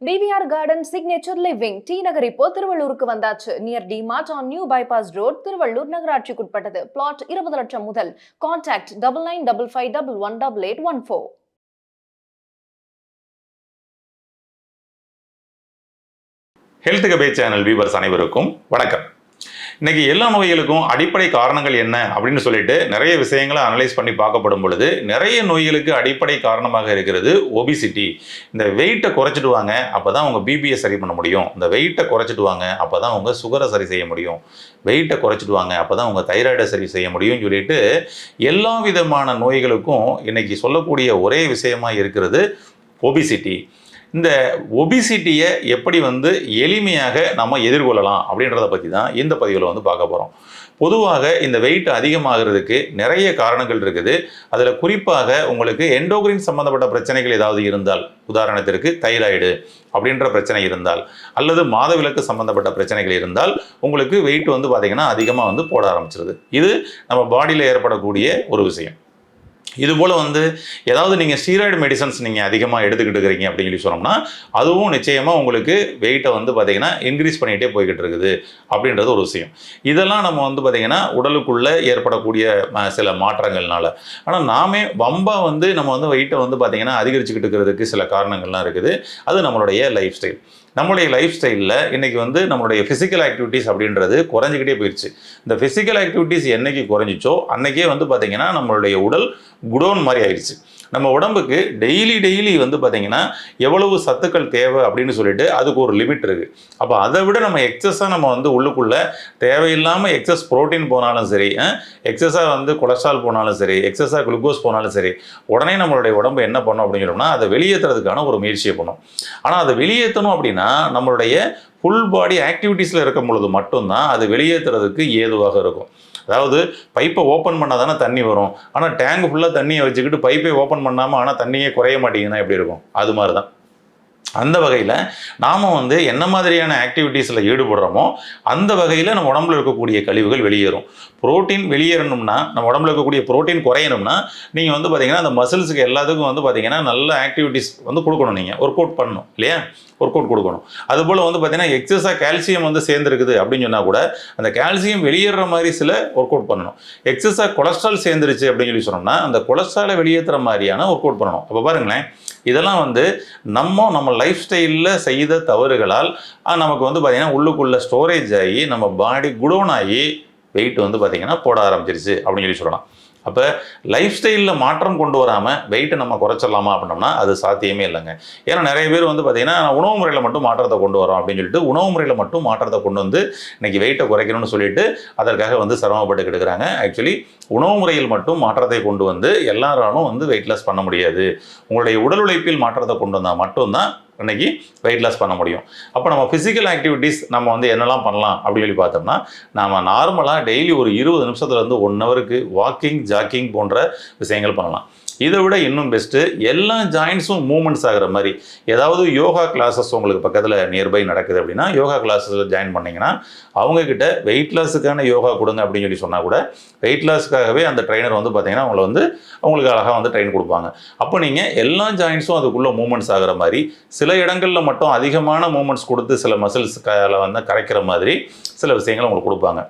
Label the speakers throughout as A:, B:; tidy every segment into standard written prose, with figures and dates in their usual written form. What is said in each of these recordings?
A: DVR Garden Signature Living T நகர் இப்போ திருவள்ளூருக்கு வந்தாச்சு. Near DMart on New Bypass Road, திருவள்ளூர் நகராட்சிக்குட்பட்டது. Plot 20 லட்சம் முதல். Contact 9955118814.
B: Health cafe channel viewers அனைவருக்கும் வணக்கம். இன்னைக்கு எல்லா நோய்களுக்கும் அடிப்படை காரணங்கள் என்ன அப்படின்னு சொல்லிட்டு நிறைய விஷயங்களை அனலைஸ் பண்ணி பார்க்கப்படும் பொழுது நிறைய நோய்களுக்கு அடிப்படை காரணமாக இருக்கிறது ஒபிசிட்டி. இந்த வெயிட்டை குறைச்சிடுவாங்க, அப்போ தான் அவங்க பிபியை சரி பண்ண முடியும். இந்த வெயிட்டை குறைச்சிடுவாங்க, அப்போ தான் அவங்க சுகரை சரி செய்ய முடியும். வெயிட்டை குறைச்சிடுவாங்க, அப்போ தான் அவங்க தைராய்டை சரி செய்ய முடியும்னு சொல்லிட்டு எல்லா விதமான நோய்களுக்கும் இன்னைக்கு சொல்லக்கூடிய ஒரே விஷயமா இருக்கிறது ஒபிசிட்டி. இந்த ஒபிசிட்டியை எப்படி எளிமையாக நம்ம எதிர்கொள்ளலாம் அப்படின்றத பற்றி தான் இந்த பதிவில் பார்க்க போகிறோம். பொதுவாக இந்த வெயிட் அதிகமாகிறதுக்கு நிறைய காரணங்கள் இருக்குது. அதில் குறிப்பாக உங்களுக்கு எண்டோக்ரின் சம்மந்தப்பட்ட பிரச்சனைகள் ஏதாவது இருந்தால், உதாரணத்திற்கு தைராய்டு அப்படின்ற பிரச்சனை இருந்தால், அல்லது மாதவிலக்கு சம்மந்தப்பட்ட பிரச்சனைகள் இருந்தால் உங்களுக்கு வெயிட் பார்த்திங்கன்னா அதிகமாக போட ஆரம்பிச்சிருது. இது நம்ம பாடியில் ஏற்படக்கூடிய ஒரு விஷயம். இதுபோல் ஏதாவது நீங்கள் ஸ்டீராய்டு மெடிசன்ஸ் நீங்கள் அதிகமாக எடுத்துக்கிட்டு இருக்கிறீங்க அப்படின்னு சொல்லி சொன்னோம்னா அதுவும் நிச்சயமாக உங்களுக்கு வெயிட்டை பார்த்திங்கன்னா இன்க்ரீஸ் பண்ணிகிட்டே போய்கிட்டு இருக்குது அப்படின்றது ஒரு விஷயம். இதெல்லாம் நம்ம பார்த்திங்கன்னா உடலுக்குள்ளே ஏற்படக்கூடிய சில மாற்றங்கள்னால. ஆனால் நாமே வம்பாக நம்ம வெயிட்டை பார்த்திங்கன்னா அதிகரிச்சுக்கிட்டு இருக்கிறதுக்கு சில காரணங்கள்லாம் இருக்குது. அது நம்மளுடைய லைஃப் ஸ்டைல். நம்மளுடைய லைஃப் ஸ்டைலில் இன்றைக்கி நம்மளுடைய ஃபிசிக்கல் ஆக்டிவிட்டீஸ் அப்படின்றது குறைஞ்சிக்கிட்டே போயிடுச்சு. இந்த ஃபிசிக்கல் ஆக்டிவிட்டீஸ் என்றைக்கு குறைஞ்சிச்சோ அன்றைக்கே பார்த்திங்கன்னா நம்மளுடைய உடல் குடோன் மாதிரி ஆயிடுச்சு. நம்ம உடம்புக்கு டெய்லி பார்த்திங்கன்னா எவ்வளவு சத்துக்கள் தேவை அப்படின்னு சொல்லிட்டு அதுக்கு ஒரு லிமிட் இருக்குது. அப்போ அதை விட நம்ம எக்ஸஸாக நம்ம உள்ளுக்குள்ளே தேவையில்லாமல் எக்ஸஸ் ப்ரோட்டீன் போனாலும் சரி, எக்ஸஸாக கொலஸ்ட்ரால் போனாலும் சரி, எக்ஸஸாக குளுக்கோஸ் போனாலும் சரி, உடனே நம்மளுடைய உடம்பு என்ன பண்ணோம் அப்படின்னு சொன்னோம்னா அதை வெளியேற்றுறதுக்கான ஒரு முயற்சியை பண்ணும். ஆனால் அதை வெளியேற்றணும் அப்படின்னா நம்மளுடைய ஃபுல் பாடி ஆக்டிவிட்டீஸில் இருக்கும் பொழுது மட்டும்தான் அது வெளியேற்றுறதுக்கு ஏதுவாக இருக்கும். அதாவது பைப்பை ஓப்பன் பண்ணால் தானே தண்ணி வரும். ஆனால் டேங்க் ஃபுல்லாக தண்ணியை வச்சுக்கிட்டு பைப்பை ஓப்பன் பண்ணாமல் ஆனால் தண்ணியே குறைய மாட்டேங்குதுன்னா எப்படி இருக்கும்? அது மாதிரி தான். அந்த வகையில் நாம் என்ன மாதிரியான ஆக்டிவிட்டீஸில் ஈடுபடுறோமோ அந்த வகையில் நம்ம உடம்புல இருக்கக்கூடிய கழிவுகள் வெளியேறும். புரோட்டீன் வெளியேறணும்னா, நம்ம உடம்புல இருக்கக்கூடிய புரோட்டீன் குறையணும்னா நீங்கள் பார்த்திங்கன்னா அந்த மசில்ஸுக்கு எல்லாத்துக்கும் பார்த்திங்கன்னா நல்ல ஆக்டிவிட்டீஸ் கொடுக்கணும். நீங்கள் ஒர்க் அவுட் பண்ணணும் இல்லையா? ஒர்க் அவுட் கொடுக்கணும். அதுபோல் பார்த்திங்கன்னா எக்ஸஸாக கால்சியம் சேர்ந்துருக்குது அப்படின்னு சொன்னால் கூட அந்த கால்சியம் வெளியேற மாதிரி சில ஒர்க் அவுட் பண்ணணும். எக்ஸஸாக கொலஸ்ட்ரால் சேர்ந்துருச்சு அப்படின்னு சொல்லி சொன்னோம்னா அந்த கொலஸ்ட்ராலை வெளியேற்றுற மாதிரியான ஒர்க் அவுட் பண்ணணும். அப்போ பாருங்களேன், இதெல்லாம் நம்ம லைஃப் ஸ்டைலில் செய்த தவறுகளால் நமக்கு பார்த்திங்கன்னா உள்ளுக்குள்ளே ஸ்டோரேஜ் ஆகி நம்ம பாடி குடோன் ஆகி வெயிட் பார்த்திங்கன்னா போட ஆரம்பிச்சிருச்சு அப்படின்னு சொல்லலாம். அப்போ லைஃப் ஸ்டைலில் மாற்றம் கொண்டு வராமல் வெயிட்டை நம்ம குறைச்சிடலாமா அப்படின்னோம்னா அது சாத்தியமே இல்லைங்க. ஏன்னா நிறைய பேர் பார்த்திங்கன்னா உணவு முறையில் மட்டும் மாற்றத்தை கொண்டு வரோம் அப்படின்னு சொல்லிட்டு உணவு முறையில் மட்டும் மாற்றத்தை கொண்டு இன்றைக்கி வெயிட்டை குறைக்கணும்னு சொல்லிட்டு அதற்காக சிரமப்பட்டு கிடக்குறாங்க. ஆக்சுவலி உணவு முறையில் மட்டும் மாற்றத்தை கொண்டு எல்லாராலும் வெயிட் லாஸ் பண்ண முடியாது. உங்களுடைய உடல் உழைப்பில் மாற்றத்தை கொண்டு வந்தால் மட்டும்தான் இன்னைக்கு வெயிட் லாஸ் பண்ண முடியும். அப்போ நம்ம ஃபிசிக்கல் ஆக்டிவிட்டீஸ் நம்ம என்னெல்லாம் பண்ணலாம் அப்படின்னு சொல்லி பார்த்தோம்னா நம்ம நார்மலாக டெய்லி ஒரு 20 நிமிஷத்துலேருந்து 1 ஹவருக்கு வாக்கிங், ஜாக்கிங் போன்ற விஷயங்கள் பண்ணலாம். இதை விட இன்னும் பெஸ்ட்டு எல்லா ஜாயின்ஸும் மூமெண்ட்ஸ் ஆகிற மாதிரி ஏதாவது யோகா கிளாஸஸ் உங்களுக்கு பக்கத்தில் நியர்பை நடக்குது அப்படின்னா யோகா கிளாஸஸில் ஜாயின் பண்ணிங்கன்னா அவங்கக்கிட்ட வெயிட் லாஸுக்கான யோகா கொடுங்க அப்படின்னு சொல்லி சொன்னால் கூட வெயிட் லாஸுக்காகவே அந்த ட்ரெயினர் பார்த்திங்கன்னா அவங்களை அவங்களுக்கு அழகாக ட்ரெயின் கொடுப்பாங்க. அப்போ நீங்கள் எல்லா ஜாயின்ஸும் அதுக்குள்ளே மூமெண்ட்ஸ் ஆகிற மாதிரி சில இடங்களில் மட்டும் அதிகமான மூமெண்ட்ஸ் கொடுத்து சில மசில்ஸ் கரைக்கிற மாதிரி சில விஷயங்கள் உங்களுக்கு கொடுப்பாங்க.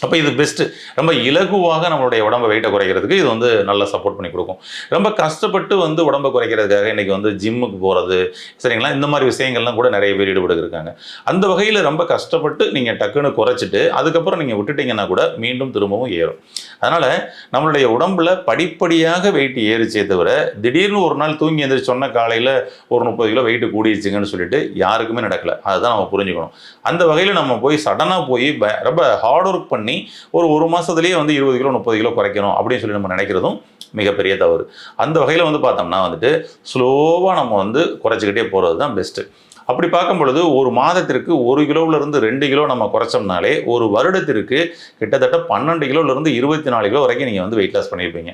B: அப்போ இது பெஸ்ட்டு. ரொம்ப இலகுவாக நம்மளுடைய உடம்பை வெயிட்டை குறைக்கிறதுக்கு இது நல்லா சப்போர்ட் பண்ணி கொடுக்கும். ரொம்ப கஷ்டப்பட்டு உடம்பை குறைக்கிறதுக்காக இன்றைக்கி ஜிம்முக்கு போகிறது சரிங்களா, இந்த மாதிரி விஷயங்கள்லாம் கூட நிறைய பேர் ஈடுபட்டு இருக்காங்க. அந்த வகையில் ரொம்ப கஷ்டப்பட்டு நீங்கள் டக்குன்னு குறைச்சிட்டு அதுக்கப்புறம் நீங்கள் விட்டுட்டிங்கன்னா கூட மீண்டும் திரும்பவும் ஏறும். அதனால் நம்மளுடைய உடம்பில் படிப்படியாக வெயிட் ஏறிச்சே தவிர திடீர்னு ஒரு நாள் தூங்கி எழுந்திரிச்சு சொன்ன காலையில் ஒரு 30 கிலோ வெயிட்டு கூடிடுச்சுங்கன்னு சொல்லிட்டு யாருக்குமே நடக்கலை. அதுதான் நம்ம புரிஞ்சுக்கணும். அந்த வகையில் நம்ம போய் சடனாக போய் ரொம்ப ஹார்ட் ஒர்க் பண்ணி ஒரு மாதத்துலேயே 20 கிலோ 30 கிலோ குறைக்கணும் அப்படின்னு சொல்லி நம்ம நினைக்கிறதும் மிகப்பெரிய தவறு. அந்த வகையில் பார்த்தோம்னா ஸ்லோவாக நம்ம குறைச்சிக்கிட்டே போகிறது தான் பெஸ்ட்டு. அப்படி பார்க்கும் பொழுது ஒரு மாதத்திற்கு 1 கிலோவிலிருந்து 2 கிலோ நம்ம குறைச்சோம்னாலே ஒரு வருடத்திற்கு கிட்டத்தட்ட 12 கிலோவிலிருந்து 24 கிலோ வரைக்கும் நீங்கள் வெயிட் லாஸ் பண்ணியிருப்பீங்க.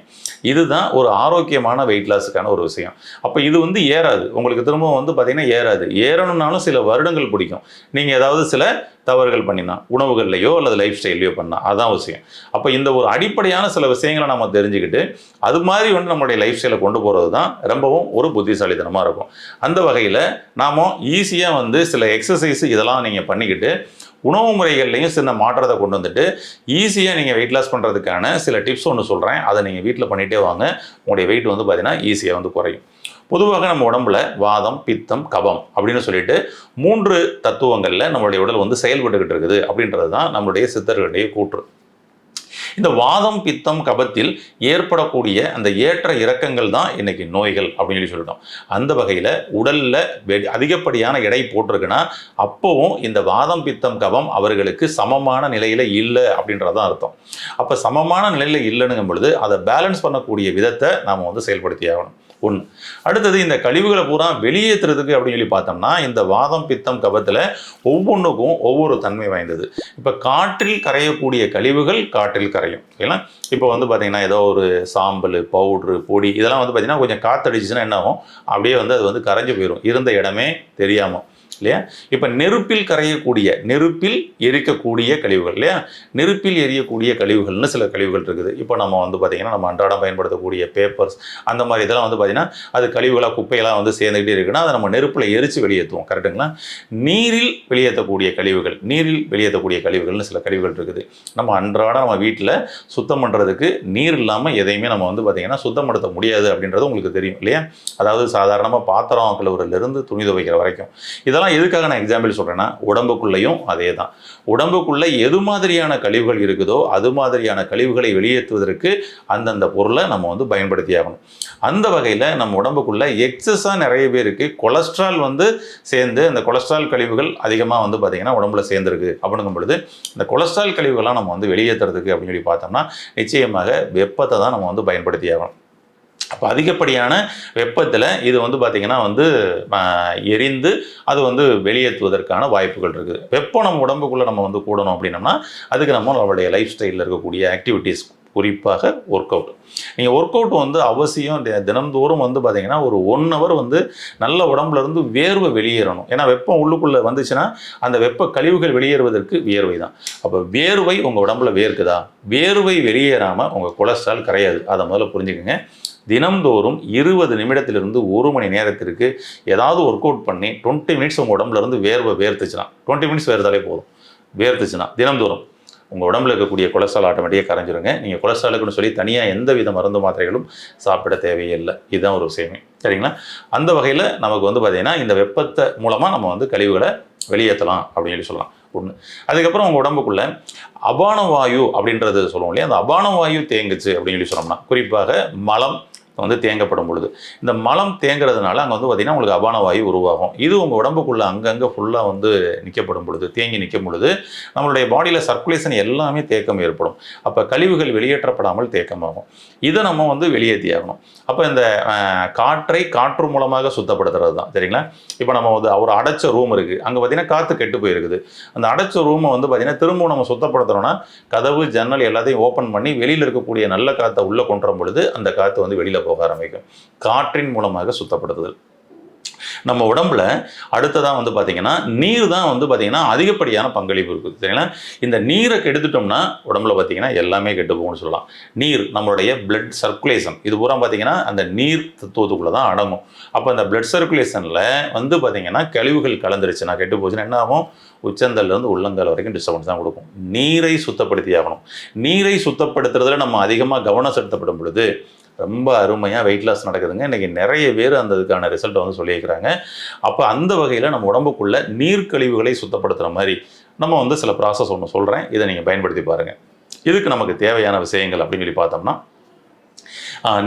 B: இதுதான் ஒரு ஆரோக்கியமான வெயிட் லாஸுக்கான ஒரு விஷயம். அப்போ இது ஏறாது உங்களுக்கு திரும்ப பார்த்திங்கன்னா ஏறாது. ஏறணும்னாலும் சில வருடங்கள் பிடிக்கும். நீங்கள் ஏதாவது சில தவறுகள் பண்ணினா உணவுகள்லையோ அல்லது லைஃப் ஸ்டைல்லையோ பண்ணா அதான் விஷயம். அப்போ இந்த ஒரு அடிப்படையான சில விஷயங்களை நம்ம தெரிஞ்சுக்கிட்டு அது மாதிரி வந்து நம்மளுடைய லைஃப் ஸ்டைலை கொண்டு போகிறது தான் ரொம்பவும் ஒரு புத்திசாலித்தனமாக இருக்கும். அந்த வகையில் நாம் ஈஸியாக வந்து சில எக்ஸசைஸ் இதெல்லாம் நீங்கள் பண்ணிக்கிட்டு உணவு முறைகள்லையும் சின்ன மாற்றத்தை கொண்டு வந்துட்டு ஈஸியாக நீங்கள் வெயிட் லாஸ் பண்ணுறதுக்கான சில டிப்ஸ் ஒன்று சொல்கிறேன். அதை நீங்கள் வீட்டில் பண்ணிகிட்டே வாங்க. உங்களுடைய வெயிட் வந்து பார்த்தீங்கன்னா ஈஸியாக வந்து குறையும். பொதுவாக நம்ம உடம்புல வாதம், பித்தம், கபம் அப்படின்னு சொல்லிட்டு 3 தத்துவங்களில் நம்மளுடைய உடல் வந்து செயல்பட்டுக்கிட்டு இருக்குது அப்படின்றது தான் நம்மளுடைய சித்தர்களுடைய கூற்று. இந்த வாதம், பித்தம், கபத்தில் ஏற்படக்கூடிய அந்த ஏற்ற இறக்கங்கள் தான் இன்னைக்கு நோய்கள் அப்படின்னு சொல்லிட்டோம். அந்த வகையில் உடலில் அதிகப்படியான எடை போட்டிருக்குன்னா அப்போவும் இந்த வாதம், பித்தம், கபம் அவர்களுக்கு சமமான நிலையில் இல்லை அப்படின்றதான் அர்த்தம். அப்போ சமமான நிலையில் இல்லைன்னுங்கும் பொழுது அதை பேலன்ஸ் பண்ணக்கூடிய விதத்தை நாம் வந்து செயல்படுத்தி ஆகணும். ஒன்று. அடுத்தது இந்த கழிவுகளை பூரா வெளியேற்றுறதுக்கு அப்படின்னு சொல்லி பார்த்தோம்னா இந்த வாதம், பித்தம், கபத்தில் ஒவ்வொன்றுக்கும் ஒவ்வொரு தன்மை வாய்ந்தது. இப்போ காற்றில் கரையக்கூடிய கழிவுகள் காற்றில் கரையும். ஓகேங்களா? இப்போ வந்து பார்த்தீங்கன்னா ஏதோ ஒரு சாம்பல், பவுட்ரு, பொடி இதெல்லாம் வந்து பார்த்தீங்கன்னா கொஞ்சம் காற்றடிச்சுன்னா என்ன ஆகும், அப்படியே வந்து அது வந்து கரைஞ்சு போயிடும், இருந்த இடமே தெரியாமல் இல்லையா? இப்போ நெருப்பில் கரையக்கூடிய, நெருப்பில் எரிக்கக்கூடிய கழிவுகள் இல்லையா? நெருப்பில் எரியக்கூடிய கழிவுகள்னு சில கழிவுகள் இருக்குது. இப்போ நம்ம வந்து பார்த்திங்கன்னா நம்ம அன்றாடம் பயன்படுத்தக்கூடிய பேப்பர்ஸ் அந்த மாதிரி இதெல்லாம் வந்து பார்த்திங்கன்னா அது கழிவுகளாக குப்பையெல்லாம் வந்து சேர்ந்துக்கிட்டே இருக்குன்னா அதை நம்ம நெருப்பில் எரித்து வெளியேற்றுவோம். கரெக்டுங்களா? நீரில் வெளியேற்றக்கூடிய கழிவுகள், நீரில் வெளியேற்றக்கூடிய கழிவுகள்னு சில கழிவுகள் இருக்குது. நம்ம அன்றாடம் நம்ம வீட்டில் சுத்தம் பண்ணுறதுக்கு நீர் இல்லாமல் எதையுமே நம்ம வந்து பார்த்திங்கன்னா சுத்தப்படுத்த முடியாது அப்படின்றது உங்களுக்கு தெரியும் இல்லையா? அதாவது சாதாரணமாக பாத்திரம் கழுவுறதுலேருந்து துணி துவைக்கிற வரைக்கும் இதெல்லாம் எதுக்காக நான் எக்ஸாம்பிள் சொல்கிறேன்னா உடம்புக்குள்ளேயும் அதே தான். உடம்புக்குள்ளே எது மாதிரியான கழிவுகள் இருக்குதோ அது மாதிரியான கழிவுகளை வெளியேற்றுவதற்கு அந்தந்த பொருளை நம்ம வந்து பயன்படுத்தி ஆகணும். அந்த வகையில் நம்ம உடம்புக்குள்ளே எக்ஸஸாக நிறைய பேருக்கு கொலஸ்ட்ரால் வந்து சேர்ந்து அந்த கொலஸ்ட்ரால் கழிவுகள் அதிகமாக வந்து பார்த்திங்கன்னா உடம்புல சேர்ந்துருக்கு அப்படிங்கும் பொழுது இந்த கொலஸ்ட்ரால் கழிவுகள்லாம் நம்ம வந்து வெளியேற்றுறதுக்கு அப்படின்னு சொல்லி பார்த்தோம்னா நிச்சயமாக வெப்பத்தை தான் நம்ம வந்து பயன்படுத்தி ஆகணும். அப்போ அதிகப்படியான வெப்பத்தில் இது வந்து பார்த்திங்கன்னா வந்து எரிந்து அது வந்து வெளியேற்றுவதற்கான வாய்ப்புகள் இருக்குது. வெப்பம் நம்ம உடம்புக்குள்ளே நம்ம வந்து கூடணும் அப்படின்னம்னா அதுக்கு நம்மளுடைய லைஃப் ஸ்டைலில் இருக்கக்கூடிய ஆக்டிவிட்டீஸ், குறிப்பாக ஒர்க் அவுட். நீங்கள் ஒர்க் அவுட் வந்து அவசியம் தினந்தோறும் வந்து பார்த்தீங்கன்னா ஒரு 1 hour வந்து நல்ல உடம்புல இருந்து வேர்வை வெளியேறணும். ஏன்னா வெப்பம் உள்ளுக்குள்ளே வந்துச்சுன்னா அந்த வெப்ப கழிவுகள் வெளியேறுவதற்கு வியர்வை தான். அப்போ வேர்வை உங்கள் உடம்புல வேர்க்குதா, வேர்வை வெளியேறாமல் உங்கள் கொலஸ்ட்ரால் கரையாது. அதை முதல்ல புரிஞ்சுக்கோங்க. தினம்தோறும் 20 நிமிடத்திலிருந்து 1 மணி நேரத்திற்கு ஏதாவது ஒர்க் அவுட் பண்ணி 20 மினிட்ஸ் உங்கள் உடம்புல இருந்து வேர்வை வேர்த்துச்சுன்னா 20 மினிட்ஸ் வேர்த்தாலே போதும். வேர்த்துச்சுன்னா தினம்தோறும் உங்கள் உடம்புல இருக்கக்கூடிய கொலஸ்ட்ரால் ஆட்டோமேட்டிக்காக கரைஞ்சிருங்க. நீங்கள் கொலஸ்ட்ராலுக்குன்னு சொல்லி தனியாக எந்த வித மருந்து மாத்திரைகளும் சாப்பிட தேவையில்லை. இதுதான் ஒரு விஷயமே. சரிங்களா? அந்த வகையில் நமக்கு வந்து பார்த்திங்கன்னா இந்த வெப்பத்தை மூலமாக நம்ம வந்து கழிவுகளை வெளியேற்றலாம் அப்படின்னு சொல்லி சொல்லலாம். ஒன்று. அதுக்கப்புறம் உங்கள் உடம்புக்குள்ளே அபான வாயு அப்படின்றது சொல்லுவோம் இல்லையா? அந்த அபான வாயு தேங்குச்சு அப்படின்னு சொல்லி சொன்னோம்னா குறிப்பாக மலம் வந்து தேங்கப்படும் பொழுது இந்த மலம் தேங்குறதுனால அங்கே வந்து பார்த்திங்கன்னா உங்களுக்கு அபான வாயு உருவாகும். இது உங்கள் உடம்புக்குள்ளே அங்கங்கே ஃபுல்லாக வந்து நிற்கப்படும் பொழுது, தேங்கி நிற்கும் பொழுது நம்மளுடைய பாடியில் சர்க்குலேஷன் எல்லாமே தேக்கம் ஏற்படும். அப்போ கழிவுகள் வெளியேற்றப்படாமல் தேக்கமாகும். இதை நம்ம வந்து வெளியேற்றி ஆகணும். அப்போ இந்த காற்றை காற்று மூலமாக சுத்தப்படுத்துறது தான். சரிங்களா? இப்போ நம்ம வந்து ஒரு அடைச்ச ரூம் இருக்குது, அங்கே பார்த்திங்கன்னா காற்று கெட்டு போயிருக்குது. அந்த அடைச்ச ரூமை வந்து பார்த்திங்கன்னா திரும்ப நம்ம சுத்தப்படுத்துகிறோன்னா கதவு, ஜன்னல் எல்லாத்தையும் ஓப்பன் பண்ணி வெளியில் இருக்கக்கூடிய நல்ல காற்றை உள்ளே கொண்டு வரும் பொழுது அந்த காற்று வந்து வெளியில் போக ஆரம்பிக்கும். காற்றின் மூலமாக சுத்தப்படுத்துதல். நம்ம உடம்புல அடுத்ததான் வந்து பார்த்தீங்கன்னா நீர் தான் வந்து பார்த்தீங்கன்னா அதிகப்படியான பங்களிப்பு இருக்குது. சரிங்களா? இந்த நீரை கெடுத்துட்டோம்னா உடம்புல பார்த்தீங்கன்னா எல்லாமே கெட்டு போகும்னு சொல்லலாம். நீர் நம்மளுடைய பிளட் சர்க்குலேஷன் இது பூரா பார்த்தீங்கன்னா அந்த நீர் தத்துவத்துக்குள்ளே தான் அடங்கும். அப்போ அந்த பிளட் சர்க்குலேஷனில் வந்து பார்த்தீங்கன்னா கழிவுகள் கலந்துருச்சுன்னா கெட்டு போச்சுன்னா என்ன ஆகும்? உச்சந்தல்லேருந்து உள்ளங்கால் வரைக்கும் டிஸ்டர்பன்ஸ் தான் கொடுக்கும். நீரை சுத்தப்படுத்தி ஆகணும். நீரை சுத்தப்படுத்துறதுல நம்ம அதிகமாக கவனம் செலுத்தப்படும் பொழுது ரொம்ப அருமையாக வெயிட் லாஸ் நடக்குதுங்க. இன்றைக்கி நிறைய பேர் அந்த இதுக்கான ரிசல்ட்டை வந்து சொல்லியிருக்கிறாங்க. அப்போ அந்த வகையில் நம்ம உடம்புக்குள்ள நீர்க்கழிவுகளை சுத்தப்படுத்துகிற மாதிரி நம்ம வந்து சில ப்ராசஸ் ஒன்று சொல்கிறேன். இதை நீங்கள் பயன்படுத்தி பாருங்கள். இதுக்கு நமக்கு தேவையான விஷயங்கள் அப்படின்னு சொல்லி பார்த்தோம்னா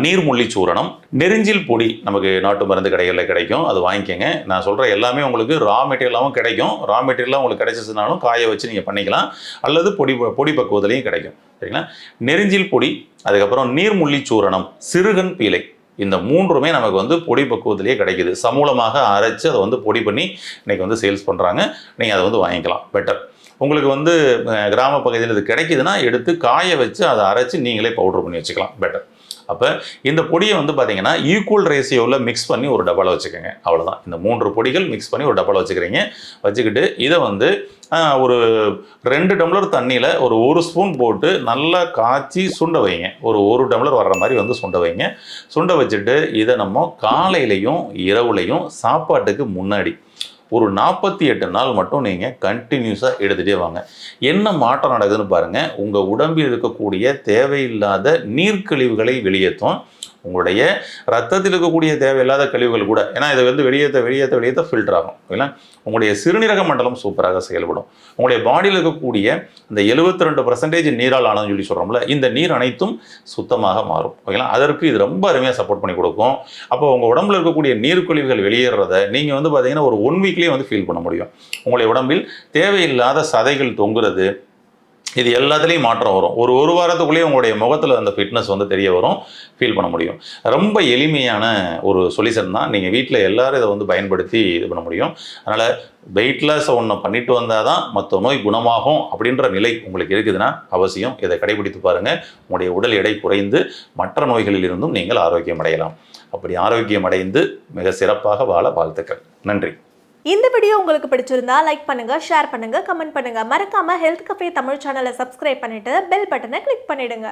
B: நீர்முள்ளி சூரணம், நெரிஞ்சில் பொடி நமக்கு நாட்டு மருந்து கடைகளில் கிடைக்கும். அது வாங்கிக்கோங்க. நான் சொல்கிற எல்லாமே உங்களுக்கு ரா மெட்டீரியலாகவும் கிடைக்கும். ரா மெட்டீரியலாக உங்களுக்கு கிடைச்சிச்சுனாலும் காய வச்சு நீங்கள் பண்ணிக்கலாம். அல்லது பொடி பக்குவத்துலேயும் கிடைக்கும். சரிங்களா? நெரிஞ்சில் பொடி, அதுக்கப்புறம் நீர்முள்ளி சூரணம், சிறுகன் பீலை, இந்த 3மே நமக்கு வந்து பொடி பக்குவத்திலேயே கிடைக்குது. சமூலமாக அரைச்சி அதை வந்து பொடி பண்ணி இன்றைக்கி வந்து சேல்ஸ் பண்ணுறாங்க. நீங்கள் அதை வந்து வாங்கிக்கலாம். பெட்டர். உங்களுக்கு வந்து கிராம பகுதியில் இது கிடைக்குதுன்னா எடுத்து காய வச்சு அதை அரைச்சி நீங்களே பவுட்ரு பண்ணி வச்சுக்கலாம். பெட்டர். அப்போ இந்த பொடியை வந்து பார்த்தீங்கன்னா ஈக்குவல் ரேஷியோவில் மிக்ஸ் பண்ணி ஒரு டப்பாவில் வச்சுக்கோங்க. அவ்வளோதான். இந்த 3 பொடிகள் மிக்ஸ் பண்ணி ஒரு டப்பாவில் வச்சுக்கிறீங்க. வச்சுக்கிட்டு இதை வந்து ஒரு 2 டம்ளர் தண்ணியில் ஒரு 1 ஸ்பூன் போட்டு நல்லா காய்ச்சி சுண்ட வைங்க. ஒரு டம்ளர் வர்ற மாதிரி வந்து சுண்ட வைங்க. சுண்ட வச்சுட்டு இதை நம்ம காலையிலையும் இரவுலையும் சாப்பாட்டுக்கு முன்னாடி ஒரு 48 நாள் மட்டும் நீங்கள் கண்டினியூஸாக எடுத்துகிட்டே வாங்க. என்ன மாற்றம் நடக்குதுன்னு பாருங்கள். உங்கள் உடம்பில் இருக்கக்கூடிய தேவையில்லாத நீர்க்கழிவுகளை வெளியேற்றும். உங்களுடைய ரத்தத்தில் இருக்கக்கூடிய தேவையில்லாத கழிவுகள் கூட, ஏன்னா இதை வந்து வெளியேற்ற ஃபில்டர் ஆகும். ஓகேங்களா? உங்களுடைய சிறுநீரக மண்டலம் சூப்பராக செயல்படும். உங்களுடைய பாடியில் இருக்கக்கூடிய இந்த 72% நீரால் ஆனதுன்னு சொல்லி சொல்கிறோம்ல, இந்த நீர் அனைத்தும் சுத்தமாக மாறும். ஓகேங்களா? அதற்கு இது ரொம்ப அருமையாக சப்போர்ட் பண்ணி கொடுக்கும். அப்போ உங்கள் உடம்புல இருக்கக்கூடிய நீர்க்கழிவுகள் வெளியேறதை நீங்கள் வந்து பார்த்தீங்கன்னா ஒரு 1 வீக்லேயே வந்து ஃபீல் பண்ண முடியும். உங்களுடைய உடம்பில் தேவையில்லாத சதைகள் தொங்குறது, இது எல்லாத்துலேயும் மாற்றம் வரும். ஒரு வாரத்துக்குள்ளேயே உங்களுடைய முகத்தில் அந்த ஃபிட்னஸ் வந்து தெரிய வரும், ஃபீல் பண்ண முடியும். ரொம்ப எளிமையான ஒரு சொல்யூஷன் தான். நீங்கள் வீட்டில் எல்லாரும் இதை வந்து பயன்படுத்தி இது பண்ண முடியும். அதனால் வெயிட்லெஸ் ஒன்று பண்ணிட்டு வந்தால் தான் மற்ற நோய் குணமாகும் அப்படின்ற நிலை உங்களுக்கு இருக்குதுன்னா அவசியம் இதை கடைபிடித்து பாருங்கள். உங்களுடைய உடல் எடை குறைந்து மற்ற நோய்களில் இருந்தும் நீங்கள் ஆரோக்கியம் அடையலாம். அப்படி ஆரோக்கியம் அடைந்து மிக சிறப்பாக வாழ வாழ்த்துக்கள். நன்றி.
C: இந்த வீடியோ உங்களுக்கு பிடிச்சிருந்தா லைக் பண்ணுங்க, ஷேர் பண்ணுங்க, கமெண்ட் பண்ணுங்க. மறக்காம ஹெல்த் கஃபே தமிழ் சேனலை சப்ஸ்கிரைப் பண்ணிட்டு பெல் பட்டனை கிளிக் பண்ணிடுங்க.